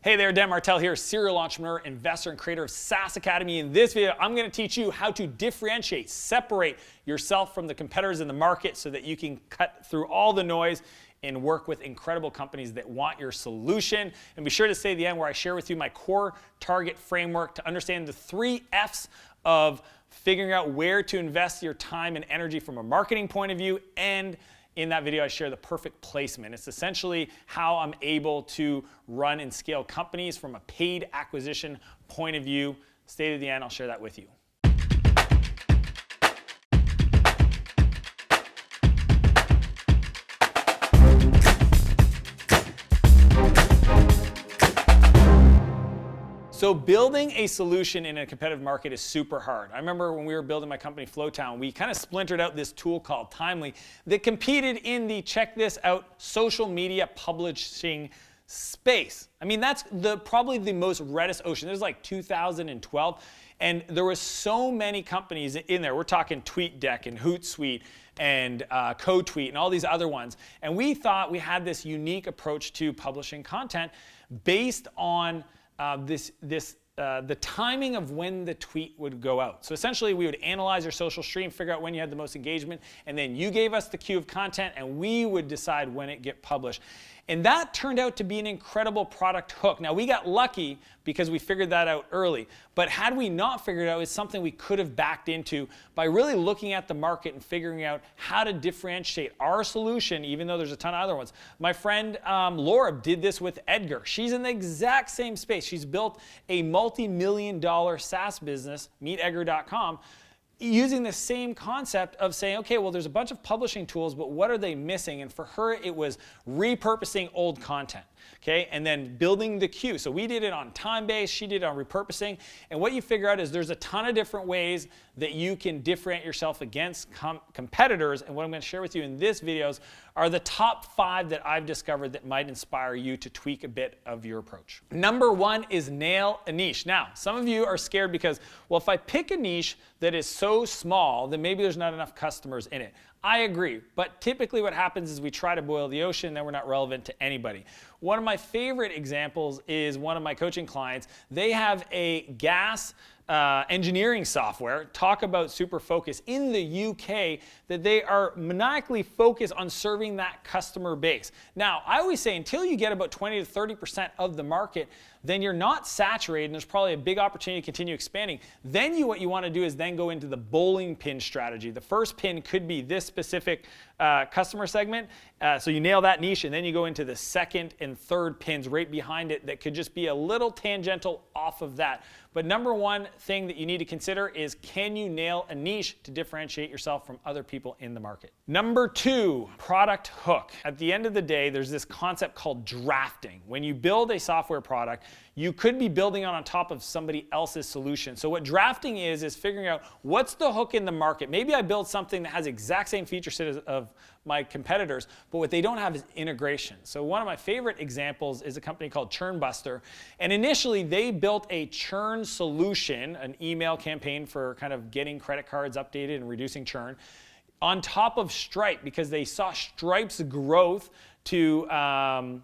Hey there, Dan Martell here, serial entrepreneur, investor, and creator of SaaS Academy. In this video, I'm going to teach you how to differentiate, separate yourself from the competitors in the market so that you can cut through all the noise and work with incredible companies that want your solution. And be sure to stay to the end where I share with you my core target framework to understand the 3 F's of figuring out where to invest your time and energy from a marketing point of view. And in that video, I share the perfect placement. It's essentially how I'm able to run and scale companies from a paid acquisition point of view. Stay to the end, I'll share that with you. So building a solution in a competitive market is super hard. I remember when we were building my company Flowtown, we kind of splintered out this tool called Timely that competed in the, check this out, social media publishing space. I mean, that's probably the most reddest ocean. There's like 2012, and there was so many companies in there. We're talking TweetDeck and Hootsuite and CodeTweet and all these other ones. And we thought we had this unique approach to publishing content based on the timing of when the tweet would go out. So essentially we would analyze your social stream, figure out when you had the most engagement, and then you gave us the queue of content and we would decide when it get published. And that turned out to be an incredible product hook. Now we got lucky because we figured that out early, but had we not figured it out, it's something we could have backed into by really looking at the market and figuring out how to differentiate our solution, even though there's a ton of other ones. My friend Laura did this with Edgar. She's in the exact same space. She's built a multi-million-dollar SaaS business, meetedgar.com, using the same concept of saying, okay, well, there's a bunch of publishing tools, but what are they missing? And for her, it was repurposing old content, okay? And then building the queue. So we did it on time-based, she did it on repurposing. And what you figure out is there's a ton of different ways that you can differentiate yourself against competitors. And what I'm going to share with you in this videos are the top 5 that I've discovered that might inspire you to tweak a bit of your approach. Number 1 is nail a niche. Now, some of you are scared because, well, if I pick a niche that is so small, then maybe there's not enough customers in it. I agree, but typically what happens is we try to boil the ocean, then we're not relevant to anybody. One of my favorite examples is one of my coaching clients. They have a gas engineering software, talk about super focus in the UK, that they are maniacally focused on serving that customer base. Now, I always say until you get about 20 to 30% of the market, then you're not saturated and there's probably a big opportunity to continue expanding. Then what you want to do is then go into the bowling pin strategy. The first pin could be this specific customer segment. So you nail that niche and then you go into the second and third pins right behind it that could just be a little tangential off of that. But number 1 thing that you need to consider is, can you nail a niche to differentiate yourself from other people in the market? Number 2, product hook. At the end of the day, there's this concept called drafting. When you build a software product, you could be building on top of somebody else's solution. So what drafting is figuring out what's the hook in the market. Maybe I build something that has the exact same feature set of my competitors, but what they don't have is integration. So one of my favorite examples is a company called Churnbuster. And initially they built a churn solution, an email campaign for kind of getting credit cards updated and reducing churn, on top of Stripe because they saw Stripe's growth to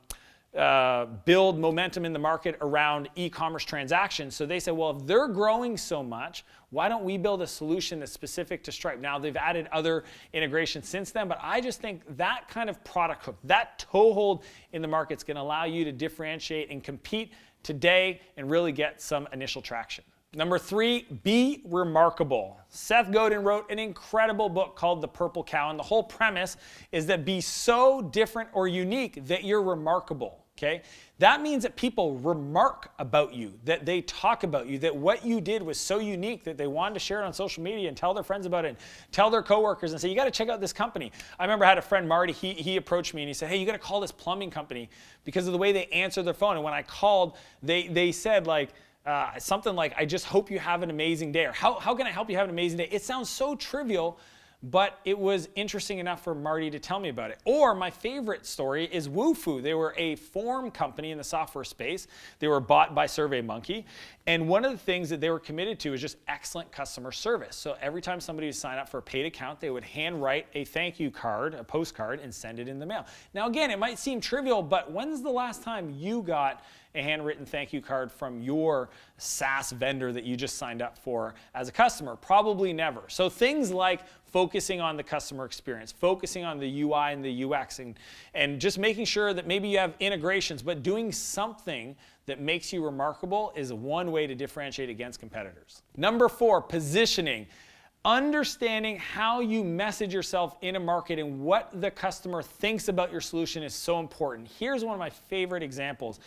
build momentum in the market around e-commerce transactions. So they said, well, if they're growing so much, why don't we build a solution that's specific to Stripe? Now, they've added other integrations since then, but I just think that kind of product hook, that toehold in the market is going to allow you to differentiate and compete today and really get some initial traction. Number 3, be remarkable. Seth Godin wrote an incredible book called The Purple Cow, and the whole premise is that be so different or unique that you're remarkable. Okay? That means that people remark about you, that they talk about you, that what you did was so unique that they wanted to share it on social media and tell their friends about it, and tell their coworkers and say, you got to check out this company. I remember I had a friend, Marty, he approached me and he said, hey, you got to call this plumbing company because of the way they answer their phone. And when I called, they said like, something like, I just hope you have an amazing day, or how can I help you have an amazing day? It sounds so trivial, but it was interesting enough for Marty to tell me about it. Or my favorite story is Wufoo. They were a form company in the software space. They were bought by SurveyMonkey. And one of the things that they were committed to is just excellent customer service. So every time somebody would sign up for a paid account, they would handwrite a thank you card, a postcard, and send it in the mail. Now again, it might seem trivial, but when's the last time you got a handwritten thank you card from your SaaS vendor that you just signed up for as a customer? Probably never. So things like focusing on the customer experience, focusing on the UI and the UX, and just making sure that maybe you have integrations, but doing something that makes you remarkable is one way to differentiate against competitors. Number 4, positioning. Understanding how you message yourself in a market and what the customer thinks about your solution is so important. Here's one of my favorite examples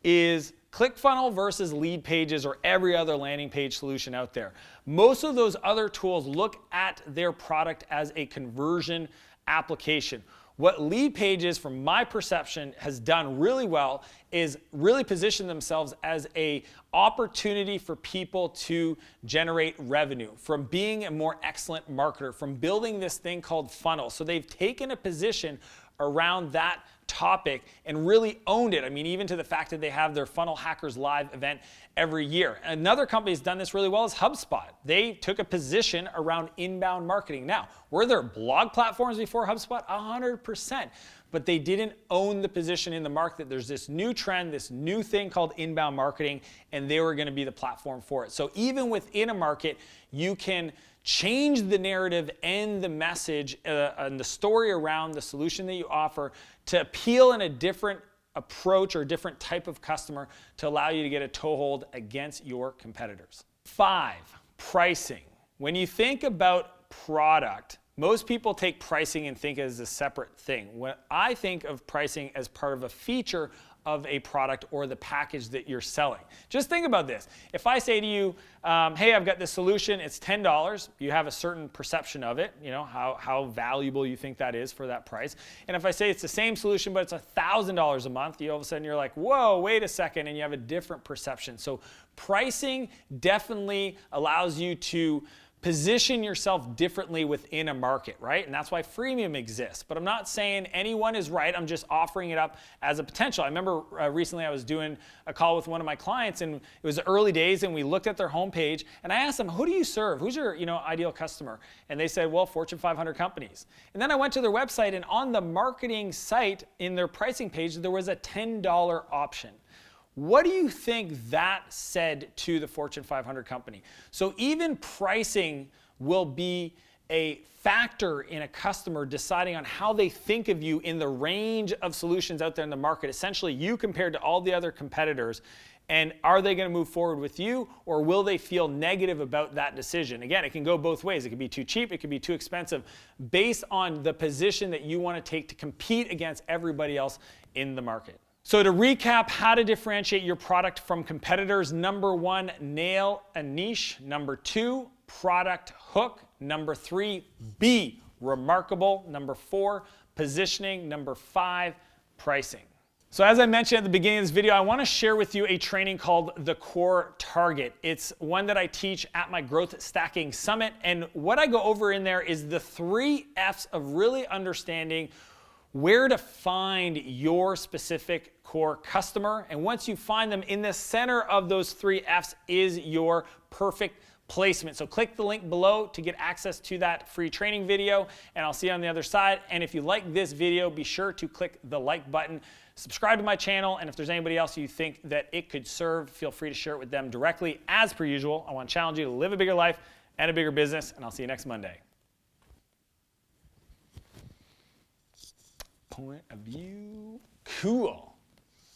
is ClickFunnels versus Lead Pages or every other landing page solution out there. Most of those other tools look at their product as a conversion application. What Lead Pages, from my perception, has done really well is really position themselves as an opportunity for people to generate revenue, from being a more excellent marketer, from building this thing called funnel. So they've taken a position around that topic and really owned it. I mean, even to the fact that they have their Funnel Hackers Live event every year. Another company that's done this really well is HubSpot. They took a position around inbound marketing. Now, were there blog platforms before HubSpot? 100%. But they didn't own the position in the market that there's this new trend, this new thing called inbound marketing, and they were going to be the platform for it. So even within a market, you can change the narrative and the message and the story around the solution that you offer to appeal in a different approach or a different type of customer to allow you to get a toehold against your competitors. 5, pricing. When you think about product, most people take pricing and think as a separate thing. When I think of pricing as part of a feature of a product or the package that you're selling. Just think about this. If I say to you, hey, I've got this solution, it's $10, you have a certain perception of it, you know, how valuable you think that is for that price. And if I say it's the same solution, but it's $1,000 a month, all of a sudden you're like, whoa, wait a second, and you have a different perception. So pricing definitely allows you to position yourself differently within a market, right? And that's why freemium exists. But I'm not saying anyone is right. I'm just offering it up as a potential. I remember recently I was doing a call with one of my clients, and it was the early days, and we looked at their homepage, and I asked them, who do you serve? Who's your ideal customer? And they said, well, Fortune 500 companies. And then I went to their website, and on the marketing site in their pricing page, there was a $10 option. What do you think that said to the Fortune 500 company? So even pricing will be a factor in a customer deciding on how they think of you in the range of solutions out there in the market. Essentially, you compared to all the other competitors, and are they going to move forward with you, or will they feel negative about that decision? Again, it can go both ways. It could be too cheap, it could be too expensive, based on the position that you want to take to compete against everybody else in the market. So to recap how to differentiate your product from competitors: number 1, nail a niche. Number 2, product hook. Number 3, be remarkable. Number 4, positioning. Number 5, pricing. So as I mentioned at the beginning of this video, I want to share with you a training called The Core Target. It's one that I teach at my Growth Stacking Summit. And what I go over in there is the 3 F's of really understanding where to find your specific core customer. And once you find them, in the center of those 3 F's is your perfect placement. So click the link below to get access to that free training video, and I'll see you on the other side. And if you like this video, be sure to click the like button, subscribe to my channel, and if there's anybody else you think that it could serve, feel free to share it with them directly. As per usual, I want to challenge you to live a bigger life and a bigger business, and I'll see you next Monday. Point of view. Cool.